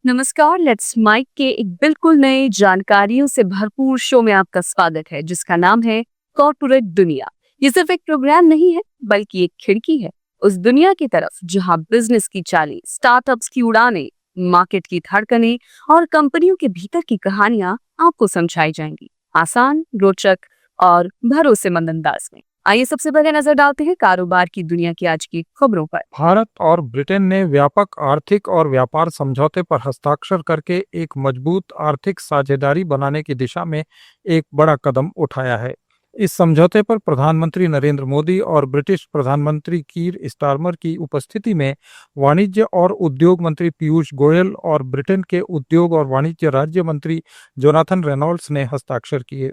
नमस्कार, let's mic के एक बिल्कुल नए जानकारियों से भरपूर शो में आपका स्वागत है जिसका नाम है कॉर्पोरेट दुनिया। ये सिर्फ एक प्रोग्राम नहीं है बल्कि एक खिड़की है उस दुनिया की तरफ जहां बिजनेस की चालें, स्टार्टअप्स की उड़ानें, मार्केट की धड़कनें और कंपनियों के भीतर की कहानियां आपको समझाई जाएंगी आसान, रोचक और भरोसेमंद अंदाज में। आइए सबसे पहले नजर डालते हैं कारोबार की दुनिया की आज की खबरों पर। भारत और ब्रिटेन ने व्यापक आर्थिक और व्यापार समझौते पर हस्ताक्षर करके एक मजबूत आर्थिक साझेदारी बनाने की दिशा में एक बड़ा कदम उठाया है। इस समझौते पर प्रधानमंत्री नरेंद्र मोदी और ब्रिटिश प्रधानमंत्री कीर स्टारमर की उपस्थिति में वाणिज्य और उद्योग मंत्री पीयूष गोयल और ब्रिटेन के उद्योग और वाणिज्य राज्य मंत्री जोनाथन रेनॉल्ड्स ने हस्ताक्षर किए।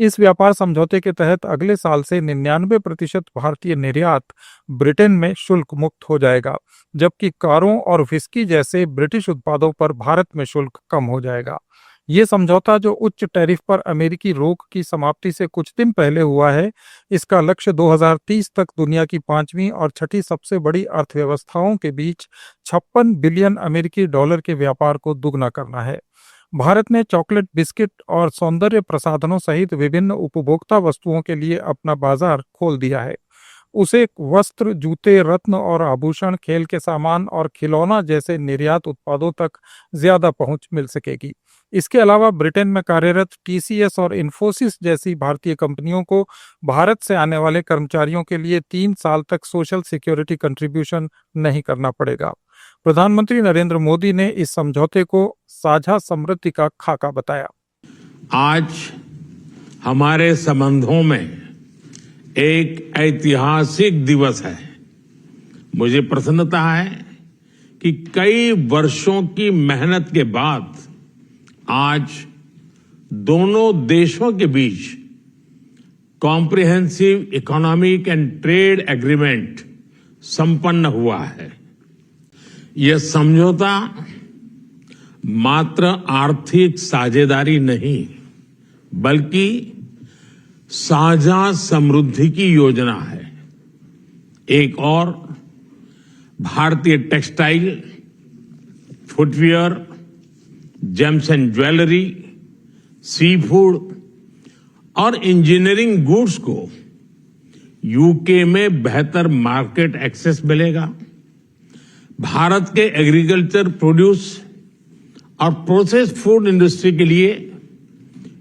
इस व्यापार समझौते के तहत अगले साल से 99% भारतीय निर्यात ब्रिटेन में शुल्क मुक्त हो जाएगा, जबकि कारों और व्हिस्की जैसे ब्रिटिश उत्पादों पर भारत में शुल्क कम हो जाएगा। ये समझौता, जो उच्च टैरिफ पर अमेरिकी रोक की समाप्ति से कुछ दिन पहले हुआ है, इसका लक्ष्य 2030 तक दुनिया की 5वीं और 6ठी सबसे बड़ी अर्थव्यवस्थाओं के बीच 56 बिलियन अमेरिकी डॉलर के व्यापार को दुगना करना है। भारत ने चॉकलेट, बिस्किट और सौंदर्य प्रसाधनों सहित विभिन्न उपभोक्ता वस्तुओं के लिए अपना बाजार खोल दिया है। उसे वस्त्र, जूते, रत्न और आभूषण, खेल के सामान और खिलौना जैसे निर्यात उत्पादों तक ज्यादा पहुंच मिल सकेगी। इसके अलावा ब्रिटेन में कार्यरत टीसीएस और इन्फोसिस जैसी भारतीय कंपनियों को भारत से आने वाले कर्मचारियों के लिए 3 साल तक सोशल सिक्योरिटी कंट्रीब्यूशन नहीं करना पड़ेगा। प्रधानमंत्री नरेंद्र मोदी ने इस समझौते को साझा समृद्धि का खाका बताया। आज हमारे संबंधों में एक ऐतिहासिक दिवस है। मुझे प्रसन्नता है कि कई वर्षों की मेहनत के बाद आज दोनों देशों के बीच comprehensive economic and trade agreement संपन्न हुआ है। यह समझौता मात्र आर्थिक साझेदारी नहीं, बल्कि साझा समृद्धि की योजना है। एक और भारतीय textile, footwear, gems and jewellery, seafood और इंजीनियरिंग गुड्स को यूके में बेहतर मार्केट एक्सेस मिलेगा। भारत के एग्रीकल्चर, प्रोड्यूस और प्रोसेस्ड फूड इंडस्ट्री के लिए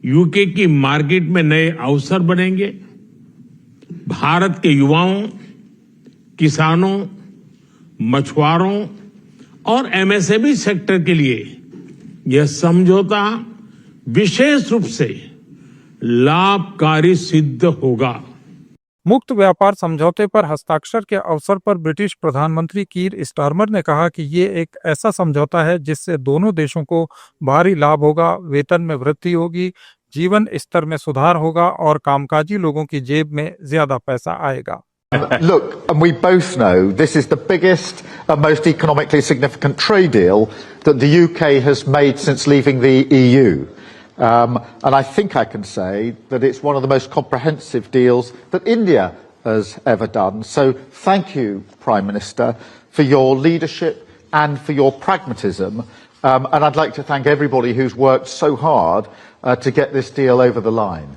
यूके की मार्केट में नए अवसर बनेंगे। भारत के युवाओं, किसानों, मछुआरों और एमएसएमई सेक्टर के लिए यह समझौता विशेष रूप से लाभकारी सिद्ध होगा। मुक्त व्यापार समझौते पर हस्ताक्षर के अवसर पर ब्रिटिश प्रधानमंत्री कीर स्टारमर ने कहा कि ये एक ऐसा समझौता है जिससे दोनों देशों को भारी लाभ होगा, वेतन में वृद्धि होगी, जीवन स्तर में सुधार होगा और कामकाजी लोगों की जेब में ज्यादा पैसा आएगा। Look, and we both know this is the biggest and most economically significant trade deal that the UK has made since leaving the EU. And I think I can say that it's one of the most comprehensive deals that India has ever done. So thank you, Prime Minister, for your leadership and for your pragmatism. And I'd like to thank everybody who's worked so hard to get this deal over the line.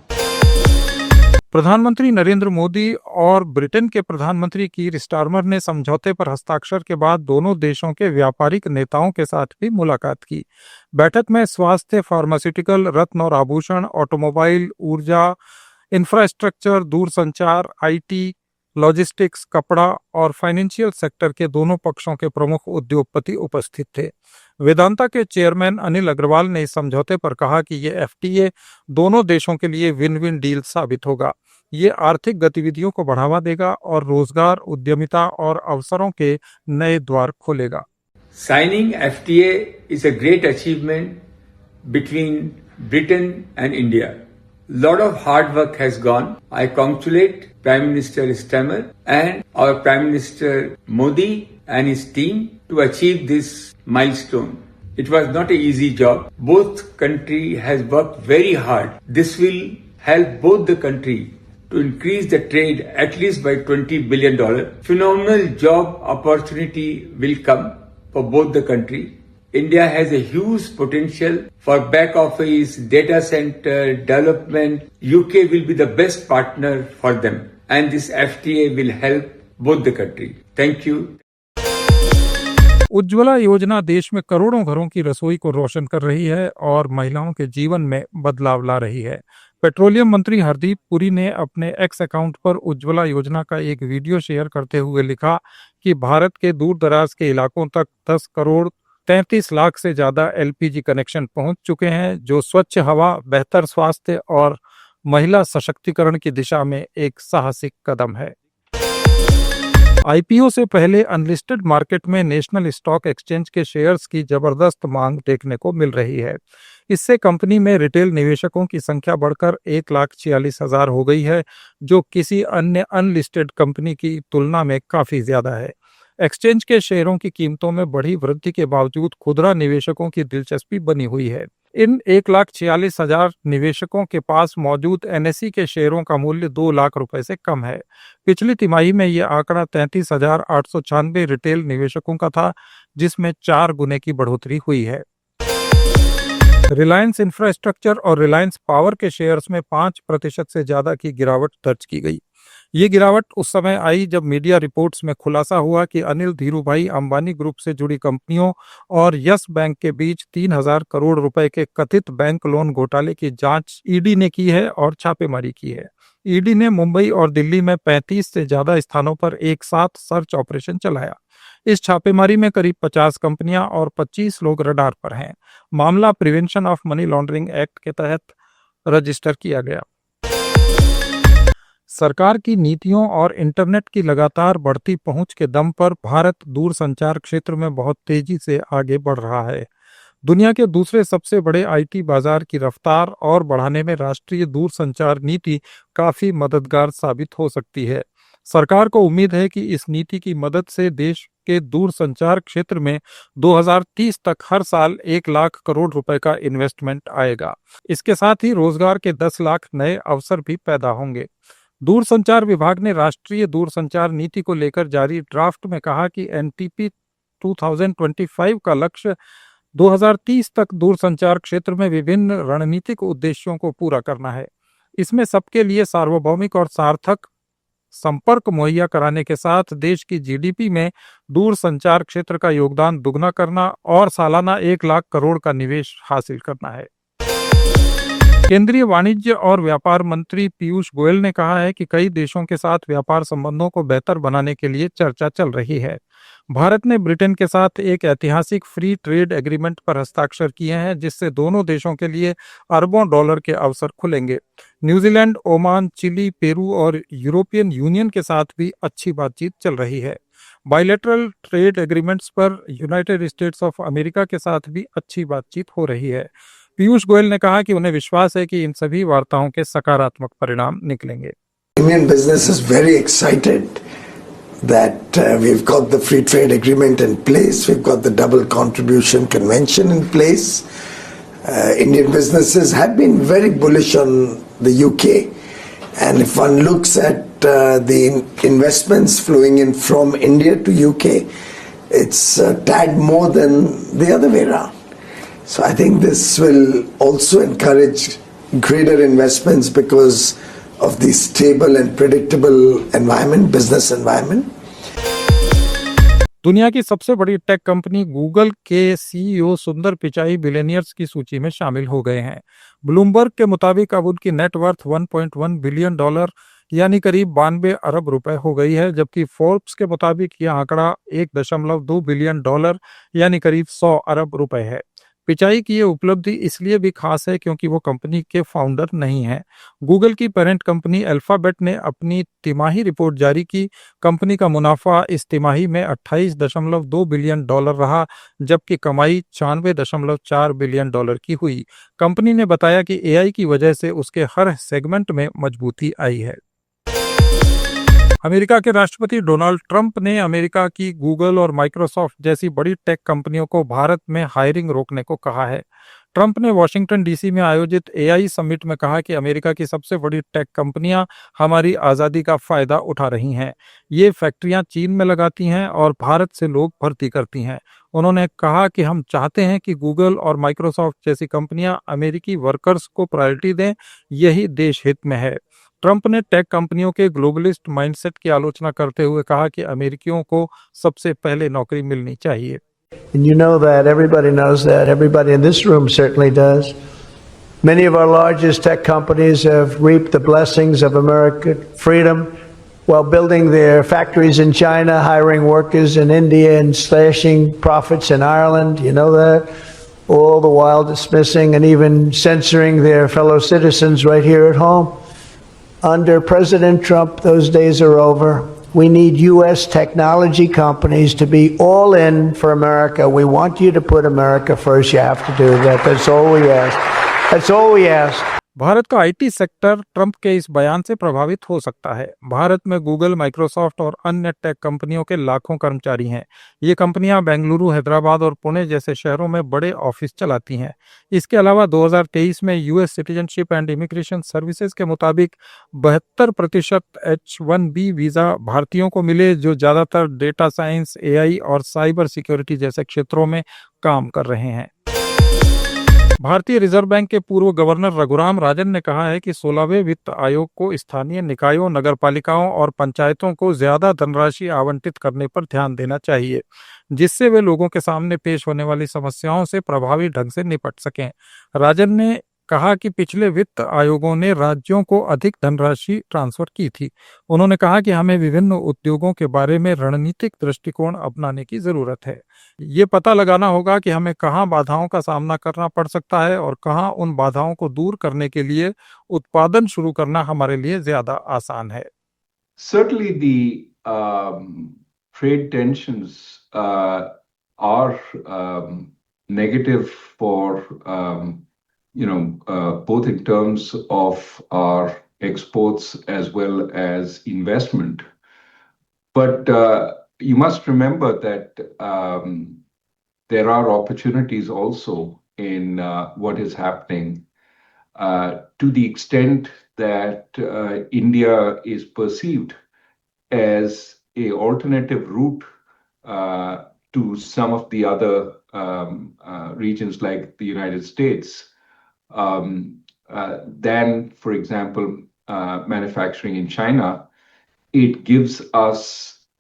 प्रधानमंत्री नरेंद्र मोदी और Britain के प्रधानमंत्री कीर Starmer ने समझौते पर हस्ताक्षर के बाद दोनों देशों के व्यापारिक नेताओं के साथ भी मुलाकात की। बैठक में स्वास्थ्य, फार्मास्यूटिकल, रत्न और आभूषण, ऑटोमोबाइल, ऊर्जा, इंफ्रास्ट्रक्चर, दूरसंचार, आईटी, लॉजिस्टिक्स, कपड़ा और फाइनेंशियल सेक्टर के दोनों पक्षों के प्रमुख उद्योगपति उपस्थित थे। वेदांता के चेयरमैन अनिल अग्रवाल ने इस समझौते पर कहा कि ये एफटीए दोनों देशों के लिए विन विन डील साबित होगा। ये आर्थिक गतिविधियों को बढ़ावा देगा और रोजगार, उद्यमिता और अवसरों के नए द्वार खोलेगा। Signing FTA is a great achievement between Britain and India. Lot of hard work has gone. I congratulate Prime Minister Starmer and our Prime Minister Modi and his team to achieve this milestone. It was not an easy job. Both country has worked very hard. This will help both the country to increase the trade at least by $20 billion. Phenomenal job opportunity will come for both the country. India has a huge potential for back office, data center, development. UK will be the best partner for them. And this FTA will help both the country. Thank you. Ujjwala योजना देश में करोड़ों घरों की रसोई को रोशन कर रही है और महिलाओं के जीवन में बदलाव ला रही है। पेट्रोलियम मंत्री हरदीप पुरी ने अपने एक्स अकाउंट पर उज्ज्वला योजना का एक वीडियो शेयर करते हुए लिखा कि भारत के दूर दराज के इलाकों तक 10 करोड़ 33 लाख से ज्यादा एलपीजी कनेक्शन पहुंच चुके हैं, जो स्वच्छ हवा, बेहतर स्वास्थ्य और महिला सशक्तिकरण की दिशा में एक साहसिक कदम है। आईपीओ से पहले अनलिस्टेड मार्केट में नेशनल स्टॉक एक्सचेंज के शेयर्स की जबरदस्त मांग देखने को मिल रही है। इससे कंपनी में रिटेल निवेशकों की संख्या बढ़कर 1,46,000 हो गई है, जो किसी अन्य अनलिस्टेड कंपनी की तुलना में काफी ज्यादा है। एक्सचेंज के शेयरों की कीमतों में बढ़ी वृद्धि के बावजूद खुदरा निवेशकों की दिलचस्पी बनी हुई है। इन 1,46,000 निवेशकों के पास मौजूद एनएसई के शेयरों का मूल्य 2 लाख रुपए से कम है। पिछली तिमाही में यह आंकड़ा 33,896 रिटेल निवेशकों का था, जिसमें 4 गुने की बढ़ोतरी हुई है। रिलायंस इंफ्रास्ट्रक्चर और रिलायंस पावर के शेयर्स में 5% से ज्यादा की गिरावट दर्ज की गई। ये गिरावट उस समय आई जब मीडिया रिपोर्ट्स में खुलासा हुआ कि अनिल धीरूभाई अंबानी ग्रुप से जुड़ी कंपनियों और यस बैंक के बीच 3,000 करोड़ रुपए के कथित बैंक लोन घोटाले की जांच ईडी ने की है और छापेमारी की है। ईडी ने मुंबई और दिल्ली में 35 से ज्यादा स्थानों पर एक साथ सर्च ऑपरेशन चलाया। इस छापेमारी में करीब 50 कंपनियां और 25 लोग रडार पर हैं। मामला prevention of money laundering act के तहत रजिस्टर किया गया। सरकार की नीतियों और इंटरनेट की लगातार बढ़ती पहुंच के दम पर भारत दूरसंचार क्षेत्र में बहुत तेजी से आगे बढ़ रहा है। दुनिया के दूसरे सबसे बड़े आईटी बाजार की रफ्तार और बढ़ाने में राष्ट्रीय दूरसंचार नीति काफी मददगार साबित हो सकती है। सरकार को उम्मीद है कि इस नीति की मदद से देश के दूरसंचार क्षेत्र में 2030 तक हर साल 1 लाख करोड़ रुपए का इन्वेस्टमेंट आएगा। इसके साथ ही रोजगार के 10 लाख नए अवसर भी पैदा होंगे। दूरसंचार विभाग ने राष्ट्रीय दूरसंचार नीति को लेकर जारी ड्राफ्ट में कहा कि एनटीपी 2025 का लक्ष्य 2030 तक दूरसंचार क्षेत्र में विभिन्न रणनीतिक उद्देश्यों को पूरा करना है। इसमें सबके लिए सार्वभौमिक और सार्थक संपर्क मुहैया कराने के साथ देश की जीडीपी में दूरसंचार क्षेत्र का योगदान दुगना करना और सालाना 1 लाख करोड़ का निवेश हासिल करना है। केंद्रीय वाणिज्य और व्यापार मंत्री पीयूष गोयल ने कहा है कि कई देशों के साथ व्यापार संबंधों को बेहतर बनाने के लिए चर्चा चल रही है। भारत ने ब्रिटेन के साथ एक ऐतिहासिक फ्री ट्रेड एग्रीमेंट पर हस्ताक्षर किए हैं, जिससे दोनों देशों के लिए अरबों डॉलर के अवसर खुलेंगे। न्यूजीलैंड, ओमान, चिली, पेरू और यूरोपियन यूनियन के साथ भी अच्छी बातचीत चल रही है। बायलैटरल ट्रेड एग्रीमेंट्स पर यूनाइटेड स्टेट्स ऑफ अमेरिका के साथ भी अच्छी बातचीत हो रही है। पीयूष गोयल ने कहा कि उन्हें विश्वास है कि इन सभी वार्ताओं के सकारात्मक परिणाम निकलेंगे। Indian business is very excited that we've got the free trade agreement in place, we've got the double contribution convention in place. Indian businesses have been very bullish on the UK, and if one looks at the investments flowing in from India to UK, it's a tad more than the other way around. So I think this will also encourage greater investments because of the stable and predictable environment, business environment. दुनिया की सबसे बड़ी tech company Google के CEO सुंदर Pichai billionaires की सूची में शामिल हो गए हैं। ब्लूमबर्ग के मुताबिक अब उनकी नेटवर्थ 1.1 बिलियन डॉलर यानी करीब 92 अरब रुपए हो गई है, जबकि फोर्ब्स के मुताबिक यह आंकड़ा 1.2 बिलियन डॉलर यानी करीब 100 अरब रुपए है। पिचाई की ये उपलब्धि इसलिए भी खास है क्योंकि वो कंपनी के फाउंडर नहीं हैं। गूगल की पेरेंट कंपनी अल्फाबेट ने अपनी तिमाही रिपोर्ट जारी की। कंपनी का मुनाफा इस तिमाही में 28.2 बिलियन डॉलर रहा, जबकि कमाई 96.4 बिलियन डॉलर की हुई। कंपनी ने बताया कि एआई की वजह से उसके हर सेगमेंट में मजबूती आई है। अमेरिका के राष्ट्रपति डोनाल्ड ट्रंप ने अमेरिका की गूगल और माइक्रोसॉफ्ट जैसी बड़ी टेक कंपनियों को भारत में हायरिंग रोकने को कहा है। ट्रंप ने वॉशिंगटन डीसी में आयोजित एआई समिट में कहा कि अमेरिका की सबसे बड़ी टेक कंपनियां हमारी आज़ादी का फायदा उठा रही हैं। ये फैक्ट्रियां चीन में लगाती हैं और भारत से लोग भर्ती करती हैं। उन्होंने कहा कि हम चाहते हैं कि गूगल और माइक्रोसॉफ्ट जैसी कंपनियां अमेरिकी वर्कर्स को प्रायोरिटी दें, यही देश हित में है। ट्रंप ने टेक कंपनियों के ग्लोबलिस्ट माइंडसेट की आलोचना करते हुए कहा कि अमेरिकियों को सबसे पहले नौकरी मिलनी चाहिए। And you know that, everybody knows that, everybody in this room certainly does. Many of our largest tech companies have reaped the blessings of American freedom while building their factories in China, hiring workers in India, and slashing profits in Ireland. You know that? All the while dismissing and even censoring their fellow citizens right here at home. Under President Trump, those days are over. We need U.S. technology companies to be all in for America. We want you to put America first. You have to do that. That's all we ask. That's all we ask. Bharat का IT sector Trump के इस बयान से प्रभावित हो सकता है। भारत में गूगल, माइक्रोसॉफ्ट और अन्य टेक कंपनियों के लाखों कर्मचारी हैं। ये कंपनियां बेंगलुरु, हैदराबाद और पुणे जैसे शहरों में बड़े ऑफिस चलाती हैं। इसके अलावा 2023 में US citizenship and immigration services के मुताबिक 72% H-1B वीजा भारतीयों को मिले, जो ज्यादातर डेटा साइंस, एआई और साइबर सिक्योरिटी जैसे क्षेत्रों में काम कर रहे हैं। भारतीय रिजर्व बैंक के पूर्व गवर्नर रघुराम राजन ने कहा है कि 16वें वित्त आयोग को स्थानीय निकायों, नगरपालिकाओं और पंचायतों को ज्यादा धनराशि आवंटित करने पर ध्यान देना चाहिए, जिससे वे लोगों के सामने पेश होने वाली समस्याओं से प्रभावी ढंग से निपट सकें। राजन ने कहा कि पिछले वित्त आयोगों ने राज्यों को अधिक धनराशि ट्रांसफर की थी। उन्होंने कहा कि हमें विभिन्न उद्योगों के बारे में रणनीतिक दृष्टिकोण अपनाने की जरूरत है। ये पता लगाना होगा कि हमें कहां बाधाओं का सामना करना पड़ सकता है और कहां उन बाधाओं को दूर करने के लिए उत्पादन शुरू करना हमारे लिए ज्यादा आसान है। Certainly the trade tensions are negative for both in terms of our exports as well as investment. But you must remember that there are opportunities also in what is happening to the extent that India is perceived as a alternative route to some of the other regions like the United States. Than, for example, manufacturing in China, it gives us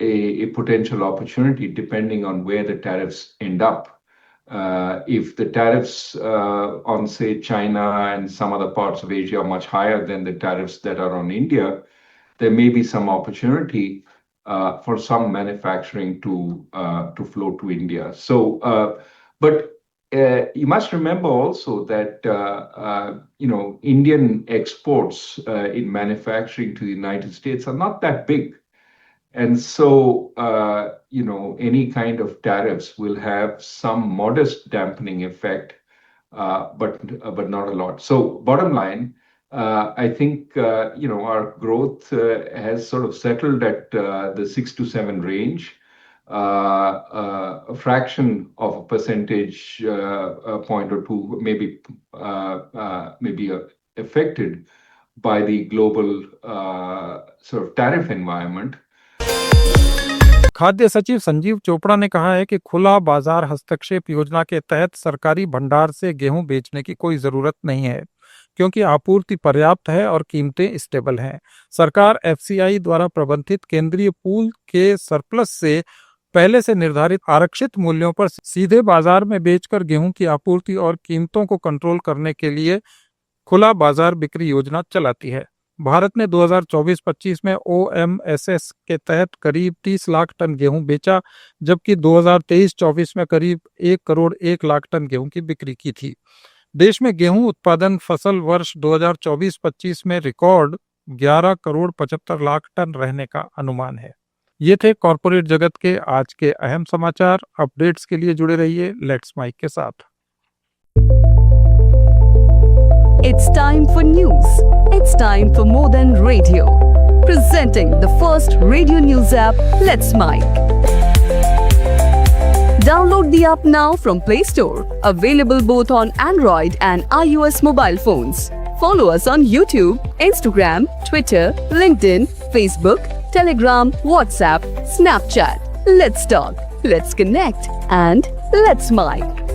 a potential opportunity depending on where the tariffs end up. If the tariffs on, say, China and some other parts of Asia are much higher than the tariffs that are on India, there may be some opportunity for some manufacturing to flow to India. So, but you must remember also that Indian exports in manufacturing to the United States are not that big, and so any kind of tariffs will have some modest dampening effect, but not a lot. So bottom line, I think our growth has sort of settled at the 6 to 7 range. A fraction of a percentage point or two maybe affected by the global sort of tariff environment. खाद्य सचिव संजीव चोपड़ा ने कहा है कि खुला बाजार हस्तक्षेप योजना के तहत सरकारी भंडार से गेहूं बेचने की कोई जरूरत नहीं है, क्योंकि आपूर्ति पर्याप्त है और कीमतें स्टेबल हैं। सरकार एफसीआई द्वारा प्रबंधित केंद्रीय पूल के सरप्लस से पहले से निर्धारित आरक्षित मूल्यों पर सीधे बाजार में बेचकर गेहूं की आपूर्ति और कीमतों को कंट्रोल करने के लिए खुला बाजार बिक्री योजना चलाती है। भारत ने 2024-25 में ओएमएसएस के तहत करीब 30 लाख टन गेहूं बेचा, जबकि 2023-24 में करीब 1 करोड़ 1 लाख टन गेहूं की बिक्री की थी। देश में गेहूं उत्पादन फसल वर्ष 2024-25 में रिकॉर्ड 11 करोड़ 75 लाख टन रहने का अनुमान है। ये थे कॉर्पोरेट जगत के आज के अहम समाचार। अपडेट्स के लिए जुड़े रहिए लेट्स माइक के साथ। It's time for news. It's time for more than radio. Presenting the first radio news app, Let's Mike. Download the app now from Play Store. Available both on Android and iOS mobile phones. Follow us on YouTube, Instagram, Twitter, LinkedIn, Facebook, Telegram, WhatsApp, Snapchat. Let's talk, let's connect, and let's smile.